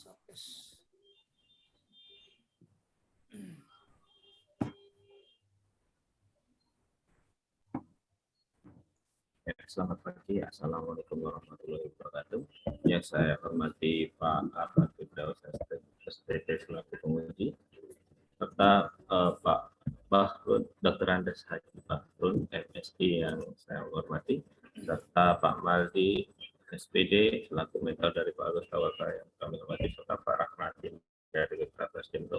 Selamat pagi, Assalamualaikum warahmatullahi wabarakatuh. Yang saya hormati Pak Arhan Firdaus SPD selaku penguji, serta Pak Bahrun, Dr. Andes Haji Bahrun MSI yang saya hormati, serta Pak Maldi SPD selaku mentor dari Pak Agus Tawakal yang kami hormati, serta Pak Rahmatin dari Universitas Jember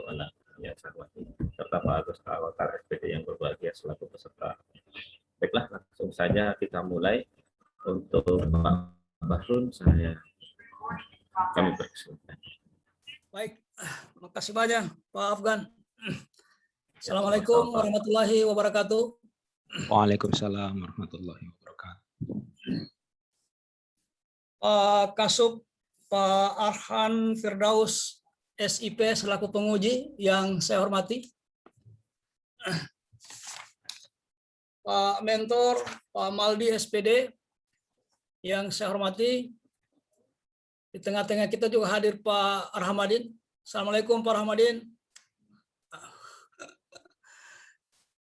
yang saya hormati, serta Pak Agus Tawakal SPD yang berbahagia selaku peserta. Baiklah, langsung saja kita mulai. Untuk Pak Bahrun, kami berkesempatan. Baik, makasih banyak Pak Afgan. Assalamualaikum warahmatullahi wabarakatuh. Waalaikumsalam warahmatullahi wabarakatuh. Pak Kasub, Pak Arhan Firdaus SIP selaku penguji yang saya hormati. Pak Mentor, Pak Maldi SPD yang saya hormati. Di tengah-tengah kita juga hadir Pak Rahmadin. Assalamualaikum Pak Rahmadin.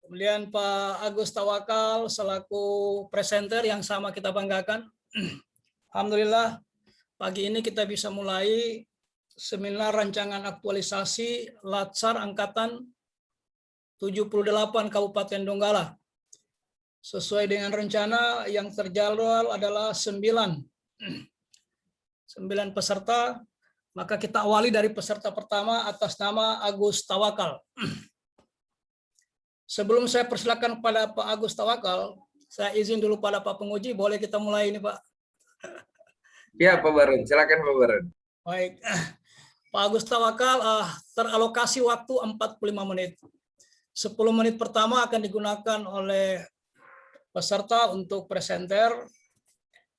Kemudian Pak Agus Tawakal selaku presenter yang sama kita banggakan. Alhamdulillah pagi ini kita bisa mulai seminar rancangan aktualisasi Latsar Angkatan 78 Kabupaten Donggala. Sesuai dengan rencana yang terjadwal adalah 9 peserta, maka kita awali dari peserta pertama atas nama Agus Tawakal. Sebelum saya persilakan pada Pak Agus Tawakal, saya izin dulu pada Pak penguji, boleh kita mulai ini Pak? Ya Pak Barun, silakan Pak Barun. Baik, Pak Agus Tawakal teralokasi waktu 45 menit. 10 menit pertama akan digunakan oleh peserta untuk presenter,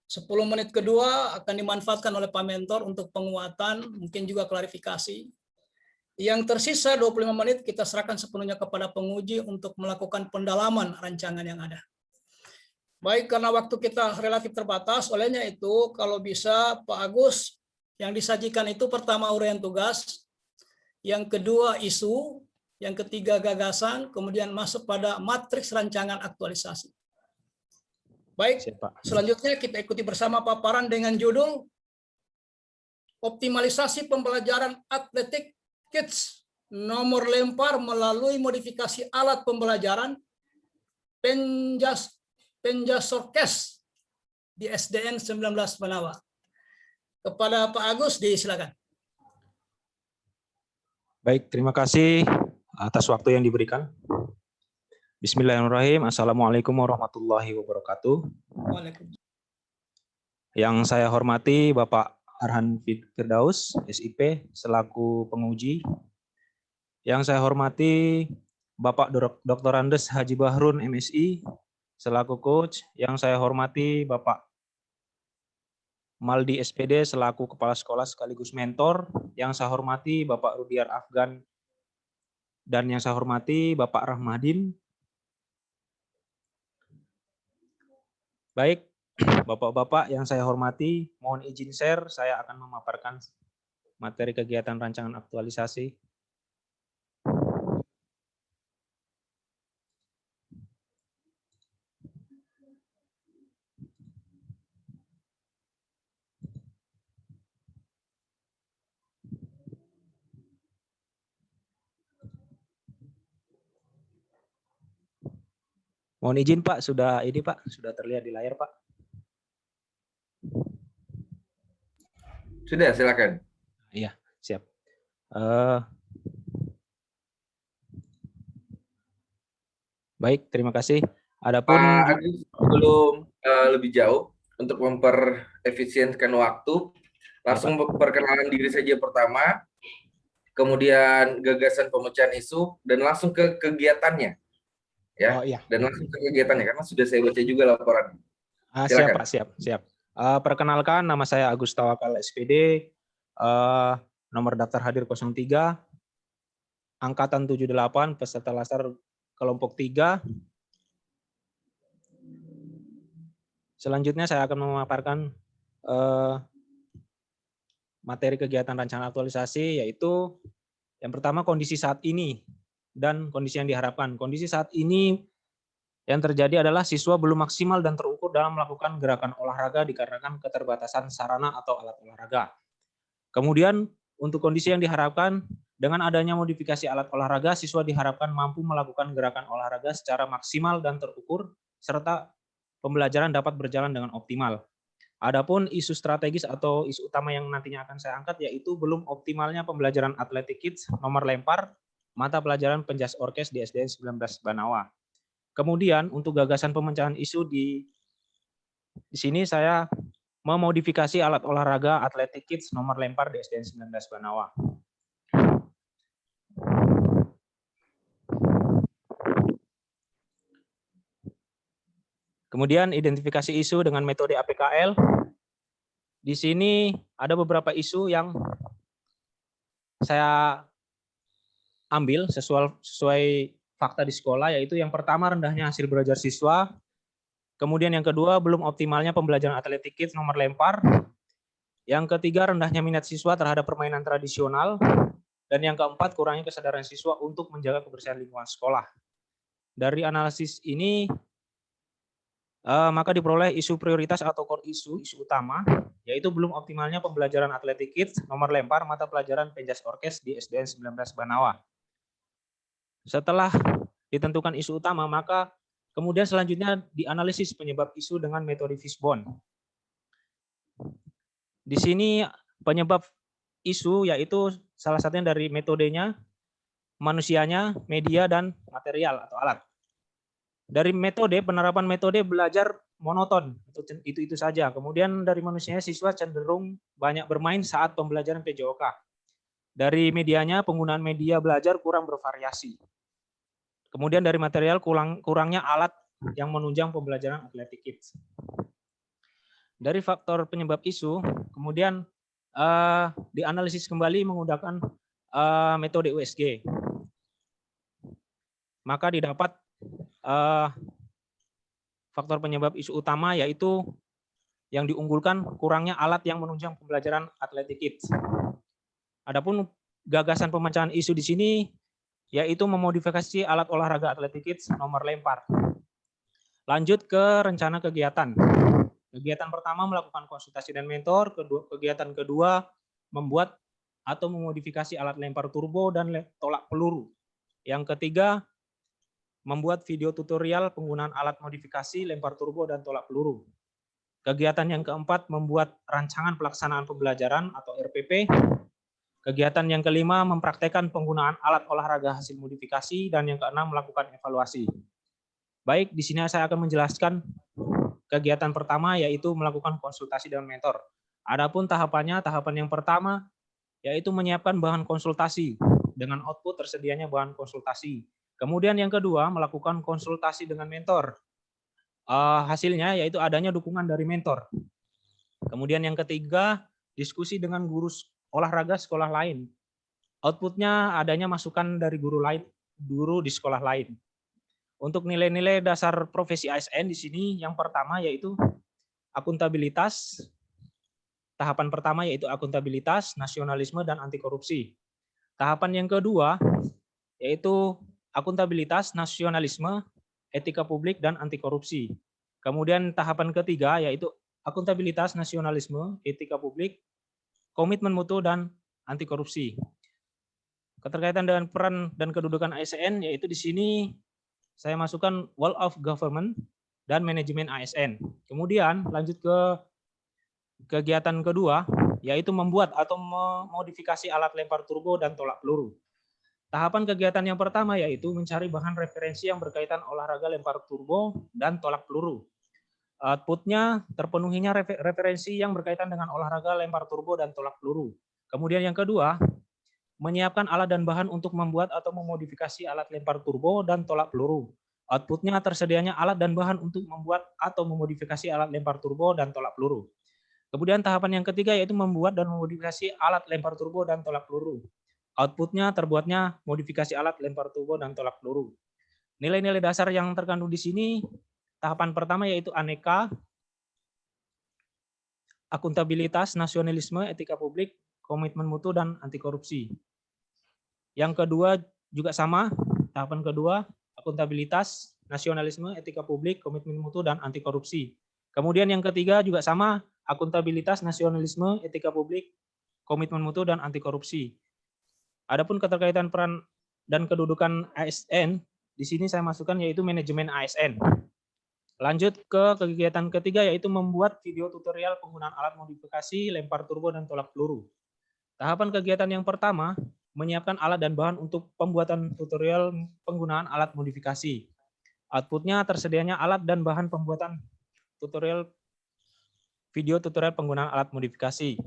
10 menit kedua akan dimanfaatkan oleh Pak Mentor untuk penguatan, mungkin juga klarifikasi. Yang tersisa 25 menit kita serahkan sepenuhnya kepada penguji untuk melakukan pendalaman rancangan yang ada. Baik, karena waktu kita relatif terbatas, olehnya itu kalau bisa Pak Agus, yang disajikan itu pertama uraian tugas, yang kedua isu, yang ketiga gagasan, kemudian masuk pada matriks rancangan aktualisasi. Baik, selanjutnya kita ikuti bersama paparan dengan judul Optimalisasi Pembelajaran Atletik Kids, nomor lempar melalui modifikasi alat pembelajaran Penjasorkes di SDN 19 Banawa. Kepada Pak Agus, disilakan. Baik, terima kasih atas waktu yang diberikan. Bismillahirrahmanirrahim. Assalamualaikum warahmatullahi wabarakatuh. Waalaikumsalam. Yang saya hormati Bapak Arhan Firdaus, SIP, selaku penguji. Yang saya hormati Bapak Dr. Andes Haji Bahrun, MSI, selaku coach. Yang saya hormati Bapak Maldi SPD, selaku kepala sekolah sekaligus mentor. Yang saya hormati Bapak Rudiar Afgan. Dan yang saya hormati Bapak Rahmadin. Baik, Bapak-bapak yang saya hormati, mohon izin share, saya akan memaparkan materi kegiatan rancangan aktualisasi. Mohon izin Pak, sudah terlihat di layar Pak. Sudah, silakan. Iya, siap. Baik, terima kasih. Adapun Pak Agus, sebelum lebih jauh untuk memperefisienkan waktu, langsung perkenalan diri saja pertama, kemudian gagasan pemecahan isu, dan langsung ke kegiatannya. Ya, oh, iya. Dan langsung ke kegiatannya, karena sudah saya baca juga laporan. Siap Pak, siap. Perkenalkan, nama saya Agus Tawakal SPD, nomor daftar hadir 03, angkatan 78, peserta latsar kelompok 3. Selanjutnya saya akan memaparkan materi kegiatan rancangan aktualisasi, yaitu yang pertama kondisi saat ini dan kondisi yang diharapkan. Kondisi saat ini yang terjadi adalah siswa belum maksimal dan terukur dalam melakukan gerakan olahraga dikarenakan keterbatasan sarana atau alat olahraga. Kemudian untuk kondisi yang diharapkan, dengan adanya modifikasi alat olahraga, siswa diharapkan mampu melakukan gerakan olahraga secara maksimal dan terukur, serta pembelajaran dapat berjalan dengan optimal. Adapun isu strategis atau isu utama yang nantinya akan saya angkat yaitu belum optimalnya pembelajaran Athletic Kids, nomor lempar, mata pelajaran penjas orkes di SDN 19 Banawa. Kemudian untuk gagasan pemecahan isu di sini saya memodifikasi alat olahraga Athletic Kids nomor lempar di SDN 19 Banawa. Kemudian identifikasi isu dengan metode APKL. Di sini ada beberapa isu yang saya ambil sesuai fakta di sekolah, yaitu yang pertama rendahnya hasil belajar siswa, kemudian yang kedua belum optimalnya pembelajaran Athletic Kids nomor lempar, yang ketiga rendahnya minat siswa terhadap permainan tradisional, dan yang keempat kurangnya kesadaran siswa untuk menjaga kebersihan lingkungan sekolah. Dari analisis ini maka diperoleh isu prioritas atau core isu utama, yaitu belum optimalnya pembelajaran Athletic Kids nomor lempar mata pelajaran penjas orkes di SDN 19 Banawa. Setelah ditentukan isu utama, maka kemudian selanjutnya dianalisis penyebab isu dengan metode Fishbone. Di sini penyebab isu yaitu salah satunya dari metodenya, manusianya, media, dan material atau alat. Dari metode, penerapan metode belajar monoton, itu saja. Kemudian dari manusianya, siswa cenderung banyak bermain saat pembelajaran PJOK. Dari medianya, penggunaan media belajar kurang bervariasi. Kemudian dari material, kurangnya alat yang menunjang pembelajaran Athletic Kids. Dari faktor penyebab isu, kemudian dianalisis kembali menggunakan metode USG. Maka didapat faktor penyebab isu utama yaitu yang diunggulkan kurangnya alat yang menunjang pembelajaran Athletic Kids. Adapun gagasan pemecahan isu di sini yaitu memodifikasi alat olahraga Athletic Kids nomor lempar. Lanjut ke rencana kegiatan. Kegiatan pertama melakukan konsultasi dan mentor, kegiatan kedua membuat atau memodifikasi alat lempar turbo dan tolak peluru. Yang ketiga membuat video tutorial penggunaan alat modifikasi lempar turbo dan tolak peluru. Kegiatan yang keempat membuat rancangan pelaksanaan pembelajaran atau RPP. Kegiatan yang kelima mempraktekkan penggunaan alat olahraga hasil modifikasi, dan yang keenam melakukan evaluasi. Baik, di sini saya akan menjelaskan kegiatan pertama yaitu melakukan konsultasi dengan mentor. Adapun tahapan yang pertama yaitu menyiapkan bahan konsultasi dengan output tersedianya bahan konsultasi. Kemudian yang kedua, melakukan konsultasi dengan mentor. Hasilnya yaitu adanya dukungan dari mentor. Kemudian yang ketiga, diskusi dengan guru olahraga sekolah lain. Outputnya adanya masukan dari guru di sekolah lain. Untuk nilai-nilai dasar profesi ASN di sini, yang pertama yaitu akuntabilitas. Tahapan pertama yaitu akuntabilitas, nasionalisme, dan anti korupsi. Tahapan yang kedua yaitu akuntabilitas, nasionalisme, etika publik, dan anti korupsi. Kemudian tahapan ketiga yaitu akuntabilitas, nasionalisme, etika publik, komitmen mutu, dan anti korupsi. Keterkaitan dengan peran dan kedudukan ASN yaitu di sini saya masukkan Wall of Government dan manajemen ASN. Kemudian lanjut ke kegiatan kedua yaitu membuat atau memodifikasi alat lempar turbo dan tolak peluru. Tahapan kegiatan yang pertama yaitu mencari bahan referensi yang berkaitan olahraga lempar turbo dan tolak peluru. Outputnya terpenuhinya referensi yang berkaitan dengan olahraga lempar turbo dan tolak peluru. Kemudian yang kedua, menyiapkan alat dan bahan untuk membuat atau memodifikasi alat lempar turbo dan tolak peluru. Outputnya tersedianya alat dan bahan untuk membuat atau memodifikasi alat lempar turbo dan tolak peluru. Kemudian tahapan yang ketiga yaitu membuat dan memodifikasi alat lempar turbo dan tolak peluru. Outputnya terbuatnya modifikasi alat lempar turbo dan tolak peluru. Nilai-nilai dasar yang terkandung di sini, tahapan pertama yaitu aneka, akuntabilitas, nasionalisme, etika publik, komitmen mutu, dan anti korupsi. Yang kedua juga sama, tahapan kedua, akuntabilitas, nasionalisme, etika publik, komitmen mutu, dan anti korupsi. Kemudian yang ketiga juga sama, akuntabilitas, nasionalisme, etika publik, komitmen mutu, dan anti korupsi. Adapun keterkaitan peran dan kedudukan ASN, di sini saya masukkan yaitu manajemen ASN. Lanjut ke kegiatan ketiga, yaitu membuat video tutorial penggunaan alat modifikasi, lempar turbo, dan tolak peluru. Tahapan kegiatan yang pertama, menyiapkan alat dan bahan untuk pembuatan tutorial penggunaan alat modifikasi. Outputnya tersedianya alat dan bahan pembuatan tutorial video tutorial penggunaan alat modifikasi.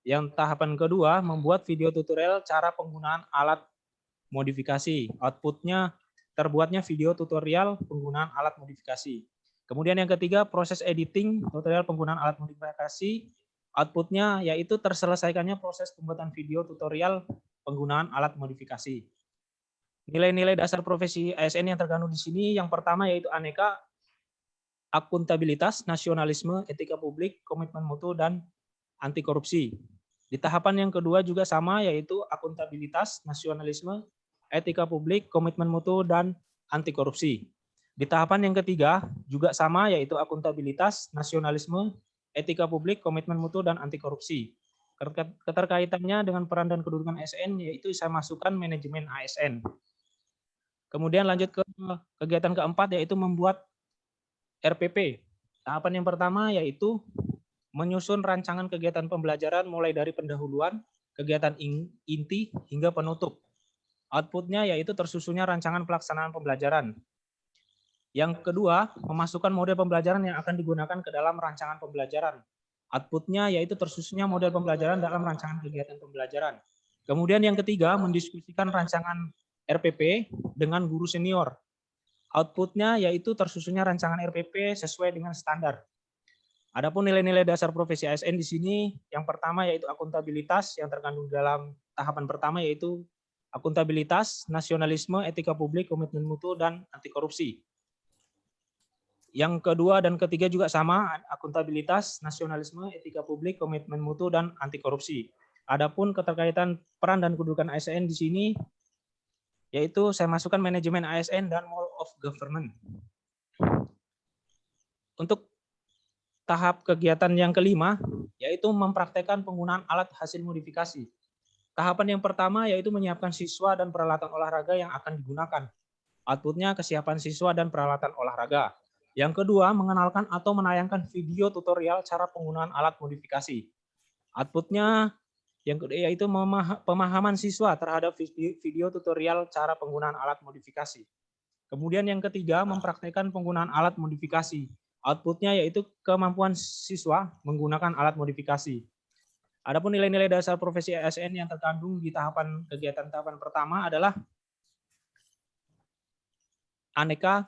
Yang tahapan kedua, membuat video tutorial cara penggunaan alat modifikasi. Outputnya terbuatnya video tutorial penggunaan alat modifikasi. Kemudian yang ketiga, proses editing tutorial penggunaan alat modifikasi. Outputnya yaitu terselesaikannya proses pembuatan video tutorial penggunaan alat modifikasi. Nilai-nilai dasar profesi ASN yang terkandung di sini, yang pertama yaitu aneka, akuntabilitas, nasionalisme, etika publik, komitmen mutu, dan anti korupsi. Di tahapan yang kedua juga sama, yaitu akuntabilitas, nasionalisme, etika publik, komitmen mutu, dan anti korupsi. Di tahapan yang ketiga juga sama, yaitu akuntabilitas, nasionalisme, etika publik, komitmen mutu, dan anti korupsi. Keterkaitannya dengan peran dan kedudukan ASN, yaitu saya masukkan manajemen ASN. Kemudian lanjut ke kegiatan keempat, yaitu membuat RPP. Tahapan yang pertama yaitu menyusun rancangan kegiatan pembelajaran mulai dari pendahuluan, kegiatan inti, hingga penutup. Outputnya yaitu tersusunnya rancangan pelaksanaan pembelajaran. Yang kedua, memasukkan model pembelajaran yang akan digunakan ke dalam rancangan pembelajaran. Outputnya yaitu tersusunnya model pembelajaran dalam rancangan kegiatan pembelajaran. Kemudian yang ketiga, mendiskusikan rancangan RPP dengan guru senior. Outputnya yaitu tersusunnya rancangan RPP sesuai dengan standar. Adapun nilai-nilai dasar profesi ASN di sini, yang pertama yaitu akuntabilitas, yang terkandung dalam tahapan pertama yaitu akuntabilitas, nasionalisme, etika publik, komitmen mutu, dan anti korupsi. Yang kedua dan ketiga juga sama, akuntabilitas, nasionalisme, etika publik, komitmen mutu, dan anti korupsi. Adapun keterkaitan peran dan kedudukan ASN di sini, yaitu saya masukkan manajemen ASN dan mode of government. Untuk tahap kegiatan yang kelima, yaitu mempraktekkan penggunaan alat hasil modifikasi. Tahapan yang pertama yaitu menyiapkan siswa dan peralatan olahraga yang akan digunakan. Outputnya kesiapan siswa dan peralatan olahraga. Yang kedua, mengenalkan atau menayangkan video tutorial cara penggunaan alat modifikasi. Outputnya yang kedua yaitu pemahaman siswa terhadap video tutorial cara penggunaan alat modifikasi. Kemudian yang ketiga, mempraktekkan penggunaan alat modifikasi. Outputnya yaitu kemampuan siswa menggunakan alat modifikasi. Adapun nilai-nilai dasar profesi ASN yang terkandung di tahapan kegiatan tahapan pertama adalah aneka,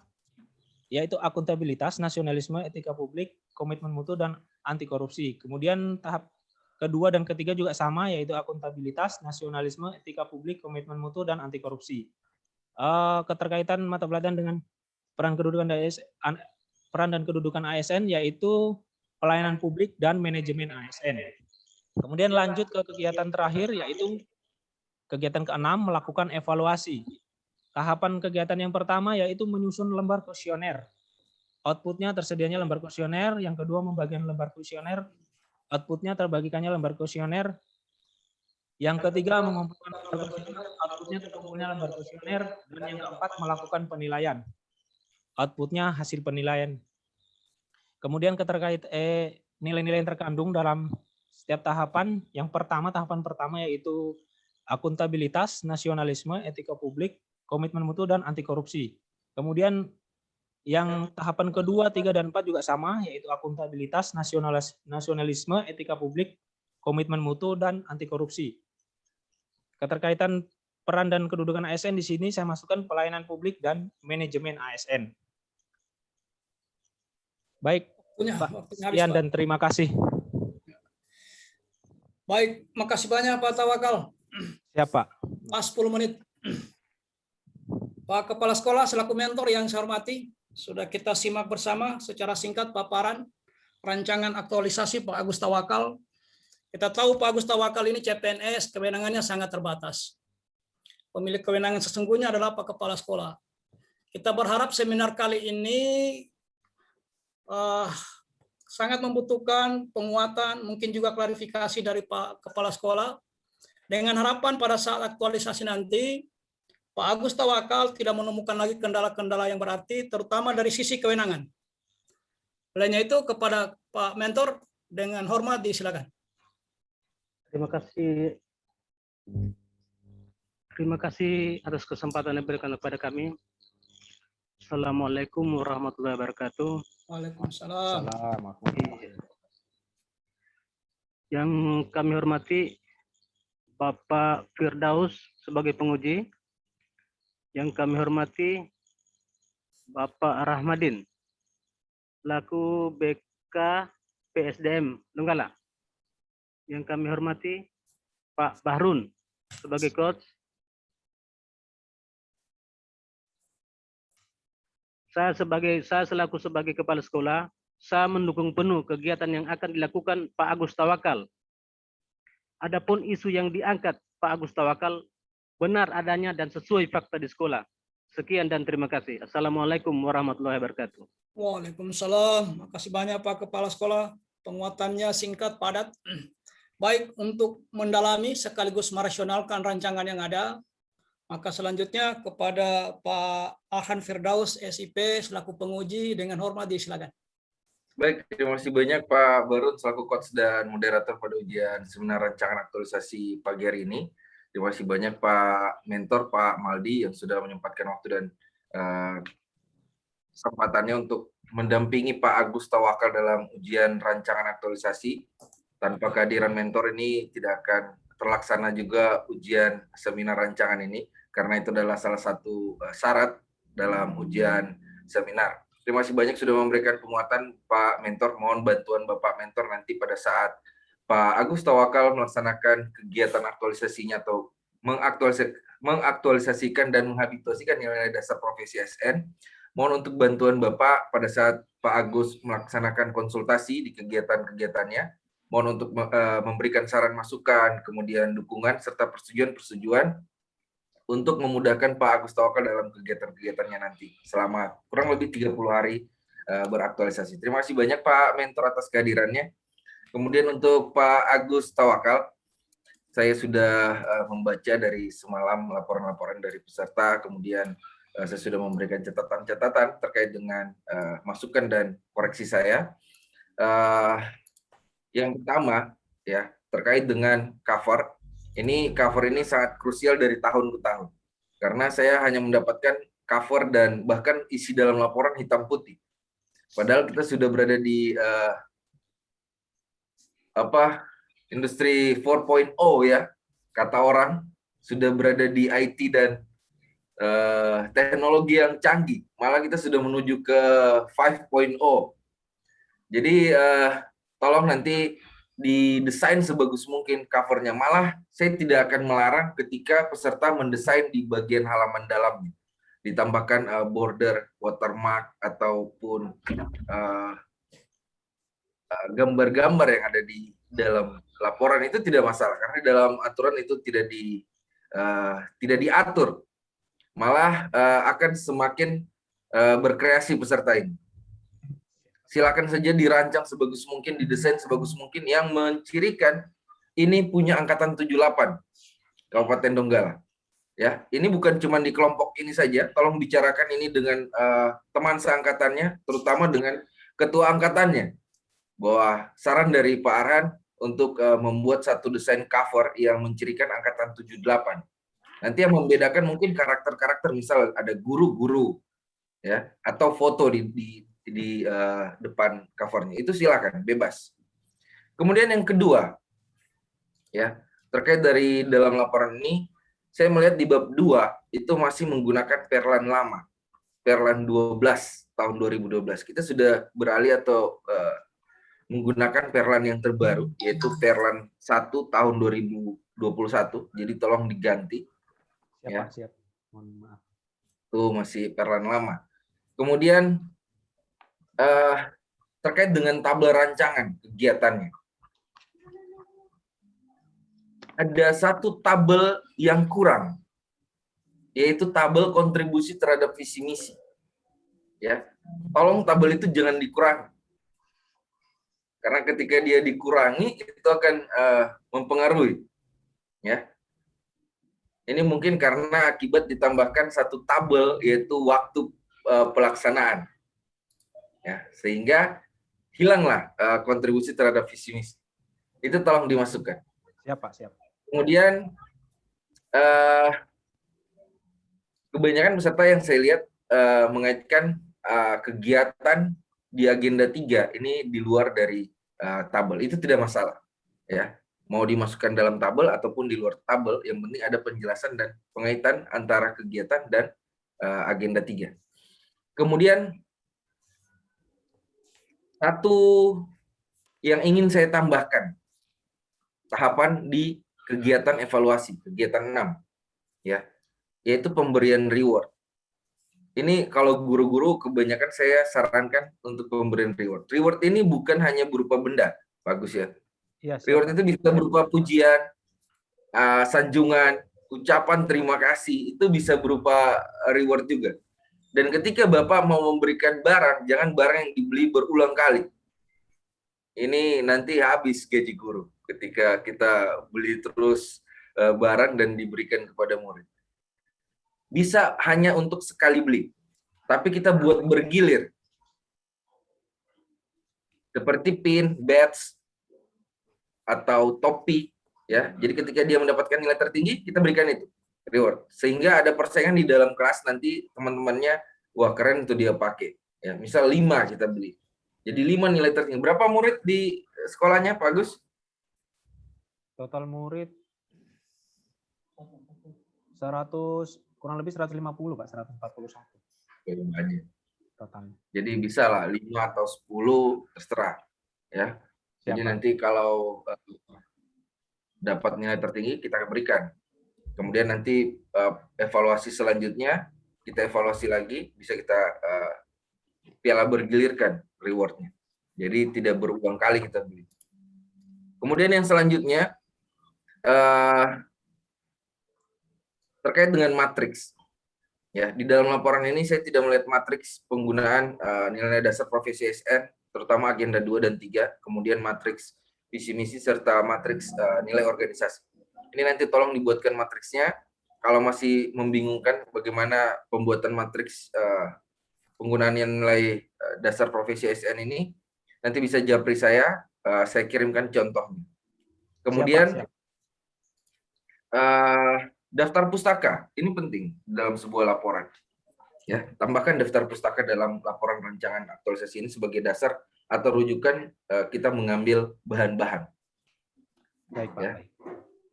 yaitu akuntabilitas, nasionalisme, etika publik, komitmen mutu, dan anti korupsi. Kemudian tahap kedua dan ketiga juga sama, yaitu akuntabilitas, nasionalisme, etika publik, komitmen mutu, dan anti korupsi. Keterkaitan mata pelajaran dengan peran dan kedudukan ASN yaitu pelayanan publik dan manajemen ASN. Kemudian lanjut ke kegiatan terakhir yaitu kegiatan keenam, melakukan evaluasi. Tahapan kegiatan yang pertama yaitu menyusun lembar kuesioner. Outputnya tersedianya lembar kuesioner. Yang kedua, membagikan lembar kuesioner. Outputnya terbagikannya lembar kuesioner. Yang ketiga, mengumpulkan lembar kuesioner. Outputnya terkumpulnya lembar kuesioner. Dan yang keempat, melakukan penilaian. Outputnya hasil penilaian. Kemudian nilai-nilai yang terkandung dalam setiap tahapan. Yang pertama, tahapan pertama yaitu akuntabilitas, nasionalisme, etika publik, komitmen mutu, dan anti korupsi. Kemudian yang tahapan kedua, 3, dan 4 juga sama, yaitu akuntabilitas, nasionalisme, etika publik, komitmen mutu, dan anti korupsi. Keterkaitan peran dan kedudukan ASN di sini saya masukkan pelayanan publik dan manajemen ASN. Baik, Pak, sekian dan terima kasih. Baik, makasih banyak Pak Tawakal. Siap, Pak. Pas 10 menit. Pak Kepala Sekolah selaku mentor yang saya hormati, sudah kita simak bersama secara singkat paparan rancangan aktualisasi Pak Agus Tawakal Kita tahu Pak Agus Tawakal ini CPNS, kewenangannya sangat terbatas. Pemilik kewenangan sesungguhnya adalah Pak Kepala Sekolah. Kita berharap seminar kali ini sangat membutuhkan penguatan, mungkin juga klarifikasi dari Pak Kepala Sekolah, dengan harapan pada saat aktualisasi nanti, Pak Agus Tawakal tidak menemukan lagi kendala-kendala yang berarti, terutama dari sisi kewenangan. Lainnya itu kepada Pak Mentor, dengan hormat disilakan. Terima kasih atas kesempatan yang diberikan kepada kami. Assalamualaikum warahmatullahi wabarakatuh. Waalaikumsalam. Yang kami hormati Bapak Firdaus sebagai penguji. Yang kami hormati Bapak Rahmadin selaku BK PSDM Donggala. Yang kami hormati Pak Bahrun sebagai coach. Saya selaku sebagai kepala sekolah, saya mendukung penuh kegiatan yang akan dilakukan Pak Agus Tawakal. Adapun isu yang diangkat Pak Agus Tawakal benar adanya dan sesuai fakta di sekolah. Sekian dan terima kasih. Assalamualaikum warahmatullahi wabarakatuh. Waalaikumsalam. Makasih banyak Pak Kepala Sekolah. Penguatannya singkat, padat. Baik, untuk mendalami sekaligus merasionalkan rancangan yang ada, maka selanjutnya kepada Pak Arhan Firdaus, SIP, selaku penguji, dengan hormat disilakan. Baik, terima kasih banyak Pak Barun selaku coach dan moderator pada ujian seminar rancangan aktualisasi pagi hari ini. Terima kasih banyak Pak Mentor, Pak Maldi yang sudah menyempatkan waktu dan kesempatannya untuk mendampingi Pak Agus Tawakal dalam ujian rancangan aktualisasi. Tanpa kehadiran mentor ini tidak akan terlaksana juga ujian seminar rancangan ini, karena itu adalah salah satu syarat dalam ujian seminar. Terima kasih banyak sudah memberikan penguatan Pak Mentor. Mohon bantuan Bapak Mentor nanti pada saat Pak Agus Tawakal melaksanakan kegiatan aktualisasinya atau mengaktualisasikan dan menghabituasikan nilai dasar profesi SN. Mohon untuk bantuan Bapak pada saat Pak Agus melaksanakan konsultasi di kegiatan-kegiatannya. Mohon untuk memberikan saran masukan, kemudian dukungan, serta persetujuan untuk memudahkan Pak Agus Tawakal dalam kegiatan-kegiatannya nanti selama kurang lebih 30 hari beraktualisasi. Terima kasih banyak Pak Mentor atas kehadirannya. Kemudian untuk Pak Agus Tawakal, saya sudah membaca dari semalam laporan-laporan dari peserta, kemudian saya sudah memberikan catatan-catatan terkait dengan masukan dan koreksi saya. Yang pertama ya terkait dengan cover. Cover ini sangat krusial dari tahun ke tahun. Karena saya hanya mendapatkan cover dan bahkan isi dalam laporan hitam putih. Padahal kita sudah berada di industri 4.0 ya, kata orang, sudah berada di IT dan teknologi yang canggih. Malah kita sudah menuju ke 5.0. Jadi tolong nanti didesain sebagus mungkin covernya. Malah saya tidak akan melarang ketika peserta mendesain di bagian halaman dalamnya. Ditambahkan border, watermark, ataupun gambar-gambar yang ada di dalam laporan itu tidak masalah. Karena dalam aturan itu tidak diatur. Malah akan semakin berkreasi peserta ini. Silakan saja dirancang sebagus mungkin, didesain sebagus mungkin yang mencirikan ini punya angkatan 78 Kabupaten Donggala. Ya, ini bukan cuma di kelompok ini saja, tolong bicarakan ini dengan teman seangkatannya, terutama dengan ketua angkatannya. Bahwa saran dari Pak Arhan untuk membuat satu desain cover yang mencirikan angkatan 78. Nanti yang membedakan mungkin karakter-karakter, misal ada guru-guru ya, atau foto di depan covernya, itu silakan bebas. Kemudian yang kedua ya, terkait dari dalam laporan ini saya melihat di bab 2 itu masih menggunakan perlan lama, perlan 12 tahun 2012. Kita sudah beralih atau menggunakan perlan yang terbaru, yaitu perlan 1 tahun 2021. Jadi tolong diganti. Siap. Mohon maaf. Tuh masih perlan lama. Kemudian terkait dengan tabel rancangan kegiatannya. ada satu tabel yang kurang, yaitu tabel kontribusi terhadap visi misi. Ya, tolong tabel itu jangan dikurangi. Karena ketika dia dikurangi itu akan mempengaruhi. Ya. Ini mungkin karena akibat ditambahkan satu tabel yaitu waktu pelaksanaan. Ya, sehingga hilanglah kontribusi terhadap visi misi. Itu tolong dimasukkan. Siap, Pak, siap. Kemudian kebanyakan peserta yang saya lihat mengaitkan kegiatan di agenda 3 ini di luar dari tabel. Itu tidak masalah, ya. Mau dimasukkan dalam tabel ataupun di luar tabel, yang penting ada penjelasan dan pengaitan antara kegiatan dan agenda 3. Kemudian satu yang ingin saya tambahkan, tahapan di kegiatan evaluasi, kegiatan 6, ya, yaitu pemberian reward. Ini kalau guru-guru kebanyakan saya sarankan untuk pemberian reward. Reward ini bukan hanya berupa benda, bagus ya. Iya, siap, Reward Pak. itu bisa berupa pujian, sanjungan, ucapan terima kasih, itu bisa berupa reward juga. Dan ketika Bapak mau memberikan barang, jangan barang yang dibeli berulang kali. Ini nanti habis gaji guru ketika kita beli terus barang dan diberikan kepada murid. Bisa hanya untuk sekali beli, tapi kita buat bergilir. Seperti pin, badge, atau topi, ya. Jadi ketika dia mendapatkan nilai tertinggi, kita berikan itu reward. Sehingga ada persaingan di dalam kelas, nanti teman-temannya, wah keren itu dia pakai. Ya, misal 5 kita beli. Jadi 5 nilai tertinggi. Berapa murid di sekolahnya, Pak Agus? Total murid 100, kurang lebih 150, Pak, 141 Banyak. total. Jadi bisa lah 5 atau 10 terserah, ya. Jadi Siap, Pak. nanti kalau dapat nilai tertinggi kita berikan. Kemudian nanti evaluasi selanjutnya kita evaluasi lagi, bisa kita piala bergilirkan rewardnya. Jadi tidak berulang kali kita beli. Kemudian yang selanjutnya terkait dengan matriks. Ya, di dalam laporan ini saya tidak melihat matriks penggunaan nilai dasar profesi ASN, terutama agenda 2 dan 3, kemudian matriks visi misi serta matriks nilai organisasi. Ini nanti tolong dibuatkan matriksnya. Kalau masih membingungkan bagaimana pembuatan matriks penggunaan nilai dasar profesi ASN ini, nanti bisa japri saya kirimkan contohnya. Kemudian Siap, Pak, siap. Daftar pustaka ini penting dalam sebuah laporan. Ya, tambahkan daftar pustaka dalam laporan rancangan aktualisasi ini sebagai dasar atau rujukan kita mengambil bahan-bahan. Baik, Pak. Ya. Baik.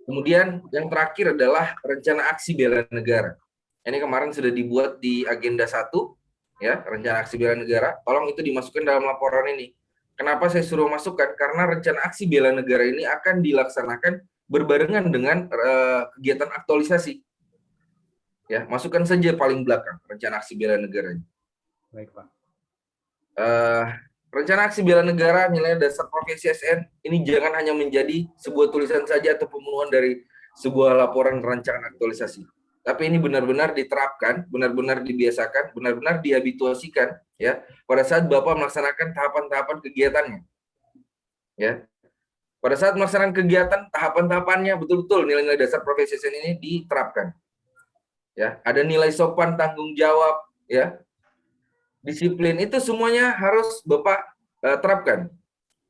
Kemudian yang terakhir adalah rencana aksi bela negara. Ini kemarin sudah dibuat di agenda 1, ya, rencana aksi bela negara. Tolong itu dimasukkan dalam laporan ini. Kenapa saya suruh masukkan? Karena rencana aksi bela negara ini akan dilaksanakan berbarengan dengan kegiatan aktualisasi. Ya, masukkan saja paling belakang rencana aksi bela negara. Baik, Pak. Rencana aksi bela negara nilai dasar profesi ASN ini jangan hanya menjadi sebuah tulisan saja atau pemenuhan dari sebuah laporan rancangan aktualisasi. Tapi ini benar-benar diterapkan, benar-benar dibiasakan, benar-benar dihabituasikan, ya, pada saat Bapak melaksanakan tahapan-tahapan kegiatannya. Ya. Pada saat melaksanakan kegiatan, tahapan-tahapannya betul-betul nilai-nilai dasar profesi ASN ini diterapkan. Ya, ada nilai sopan, tanggung jawab, ya, disiplin, itu semuanya harus Bapak terapkan.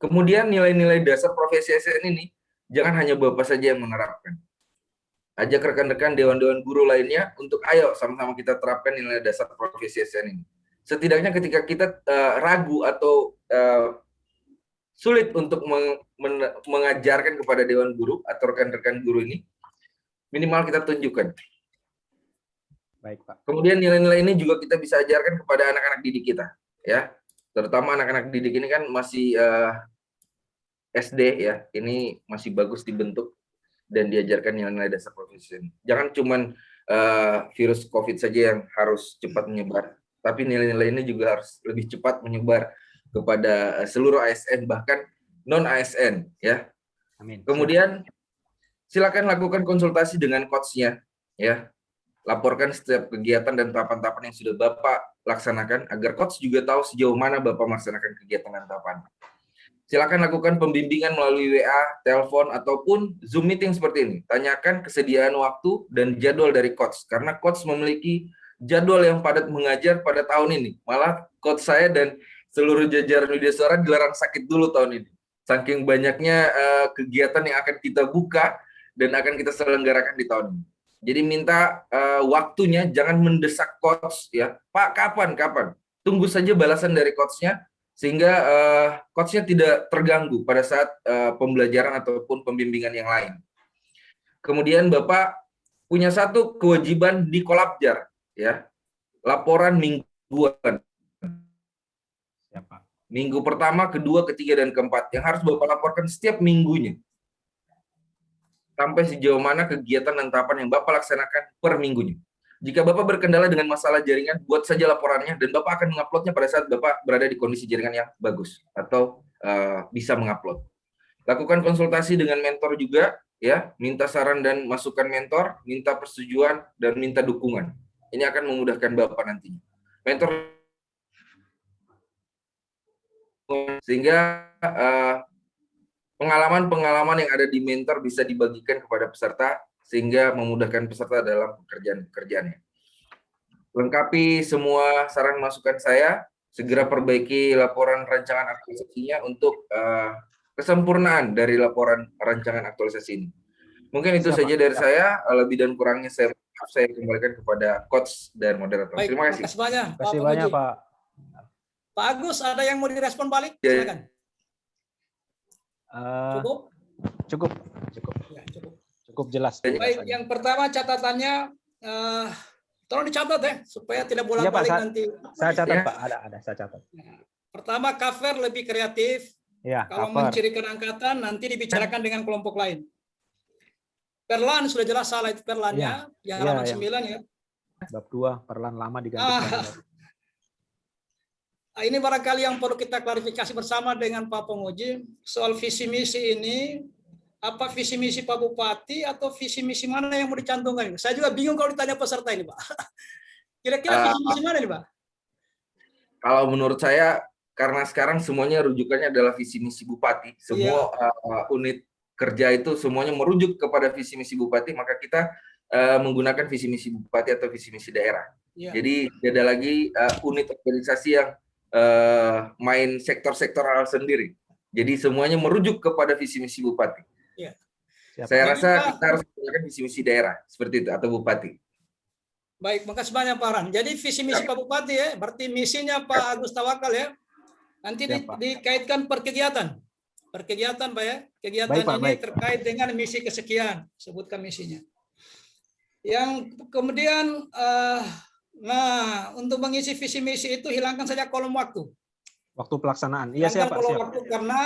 Kemudian nilai-nilai dasar profesi ASN ini jangan hanya Bapak saja yang menerapkan. Ajak rekan-rekan dewan-dewan guru lainnya untuk ayo sama-sama kita terapkan nilai dasar profesi ASN ini. Setidaknya ketika kita ragu atau sulit untuk mengajarkan kepada dewan guru atau rekan-rekan guru ini, minimal kita tunjukkan. Baik, Pak. Kemudian nilai-nilai ini juga kita bisa ajarkan kepada anak-anak didik kita, ya. Terutama anak-anak didik ini kan masih SD, ya. Ini masih bagus dibentuk dan diajarkan nilai-nilai dasar profesi. Jangan cuman virus COVID saja yang harus cepat menyebar, tapi nilai-nilai ini juga harus lebih cepat menyebar kepada seluruh ASN, bahkan non ASN, ya. Amin. Kemudian silakan lakukan konsultasi dengan coach-nya, ya. Laporkan setiap kegiatan dan tahapan-tahapan yang sudah Bapak laksanakan agar coach juga tahu sejauh mana Bapak melaksanakan kegiatan dan tahapan. Silakan lakukan pembimbingan melalui WA, telepon, ataupun Zoom meeting seperti ini. Tanyakan kesediaan waktu dan jadwal dari coach, karena coach memiliki jadwal yang padat mengajar pada tahun ini. Malah coach saya dan seluruh jajaran Widyaswara dilarang sakit dulu tahun ini. Saking banyaknya kegiatan yang akan kita buka dan akan kita selenggarakan di tahun ini. Jadi minta waktunya, jangan mendesak coach ya. Pak, kapan? Tunggu saja balasan dari coach-nya sehingga coach-nya tidak terganggu pada saat pembelajaran ataupun pembimbingan yang lain. Kemudian Bapak punya satu kewajiban di Kolabjar ya. Laporan mingguan. Minggu pertama, kedua, ketiga, dan keempat yang harus Bapak laporkan setiap minggunya. Sampai sejauh mana kegiatan dan tahapan yang Bapak laksanakan per minggunya. Jika Bapak berkendala dengan masalah jaringan, buat saja laporannya dan Bapak akan menguploadnya pada saat Bapak berada di kondisi jaringan yang bagus atau bisa mengupload. Lakukan konsultasi dengan mentor juga, ya, minta saran dan masukan mentor, minta persetujuan dan minta dukungan. Ini akan memudahkan Bapak nantinya. Mentor sehingga pengalaman-pengalaman yang ada di mentor bisa dibagikan kepada peserta sehingga memudahkan peserta dalam pekerjaannya. Lengkapi semua saran masukan saya, segera perbaiki laporan rancangan aktualisasinya untuk kesempurnaan dari laporan rancangan aktualisasi ini. Mungkin itu saja dari saya, lebih dan kurangnya saya kembalikan kepada coach dan moderator. Baik, terima kasih. Terima kasih banyak, Terima kasih banyak, Pak. Pak Agus, ada yang mau direspon balik? Silakan. Cukup? Cukup. Ya, cukup. Cukup jelas. Baik, yang pertama catatannya, tolong dicatat ya, supaya tidak bolak-balik nanti. Saya catat, Ya. Pak. Ada, saya catat. Pertama, cover lebih kreatif. Ya, Kalau cover. mencirikan angkatan, nanti dibicarakan dengan kelompok lain. Perlan sudah jelas salah itu perlannya, yang halaman 9 ya. Bab 2, perlan lama diganti. Ini barangkali yang perlu kita klarifikasi bersama dengan Pak Penguji soal visi misi ini. Apa visi misi Pak Bupati atau visi misi mana yang mau dicantumkan? Saya juga bingung kalau ditanya peserta ini, Pak. Kira-kira visi misi mana nih, Pak? Kalau menurut saya, karena sekarang semuanya rujukannya adalah visi misi Bupati, semua unit kerja itu semuanya merujuk kepada visi misi Bupati, maka kita menggunakan visi misi Bupati atau visi misi daerah. Ya. Jadi tidak ada lagi unit organisasi yang main sektor-sektoral sendiri. Jadi semuanya merujuk kepada visi misi Bupati. Ya. Saya rasa kita harus menggunakan visi misi daerah seperti itu atau Bupati. Baik, makasih banyak Pak Ran. Jadi visi misi Pak Bupati ya, berarti misinya Pak Agus Tawakal ya. Nanti dikaitkan per kegiatan. Per kegiatan Pak ya. Kegiatan Baik, Pak, ini baik. terkait dengan misi kesekian. Sebutkan misinya. Yang kemudian nah, untuk mengisi visi misi itu hilangkan saja kolom waktu. Waktu pelaksanaan. Iya, Hilangkan siap, Pak. kolom Siap. waktu karena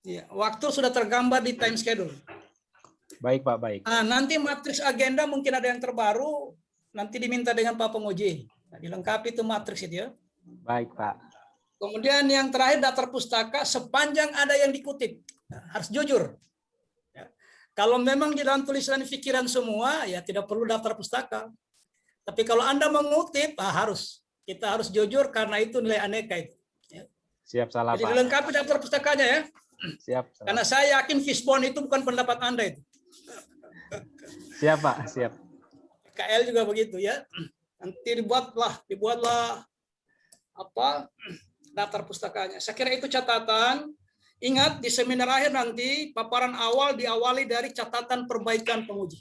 ya, waktu sudah tergambar di time schedule. Baik, Pak, baik. Nah, nanti matriks agenda mungkin ada yang terbaru, nanti diminta dengan Pak Penguji. Nah, dilengkapi itu matriks itu ya. Baik, Pak. Kemudian yang terakhir daftar pustaka sepanjang ada yang dikutip. Nah, harus jujur. Ya. Kalau memang di dalam tulisan pikiran semua, ya tidak perlu daftar pustaka. Tapi kalau Anda mengutip, kita harus jujur karena itu nilai aneka itu. Ya. Siap, salah, Jadi Pak. dilengkapi daftar pustakanya ya. Siap. Salah. Karena saya yakin fishbone itu bukan pendapat Anda itu. Siap, Pak. Siap. KL juga begitu ya. Nanti dibuatlah apa daftar pustakanya. Saya kira itu catatan. Ingat di seminar akhir nanti paparan awal diawali dari catatan perbaikan penguji.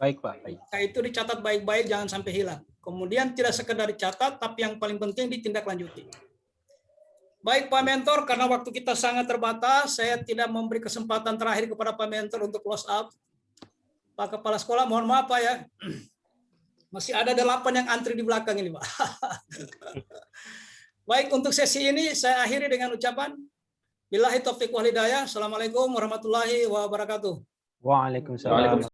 Baik, Pak. Baik. Nah, itu dicatat baik-baik jangan sampai hilang. Kemudian tidak sekedar dicatat tapi yang paling penting ditindaklanjuti. Baik Pak Mentor, karena waktu kita sangat terbatas, saya tidak memberi kesempatan terakhir kepada Pak Mentor untuk close up. Pak Kepala Sekolah, mohon maaf Pak ya. Masih ada 8 yang antri di belakang ini Pak. Baik, untuk sesi ini saya akhiri dengan ucapan Billahi taufiq wal hidayah. Assalamualaikum warahmatullahi wabarakatuh. Waalaikumsalam.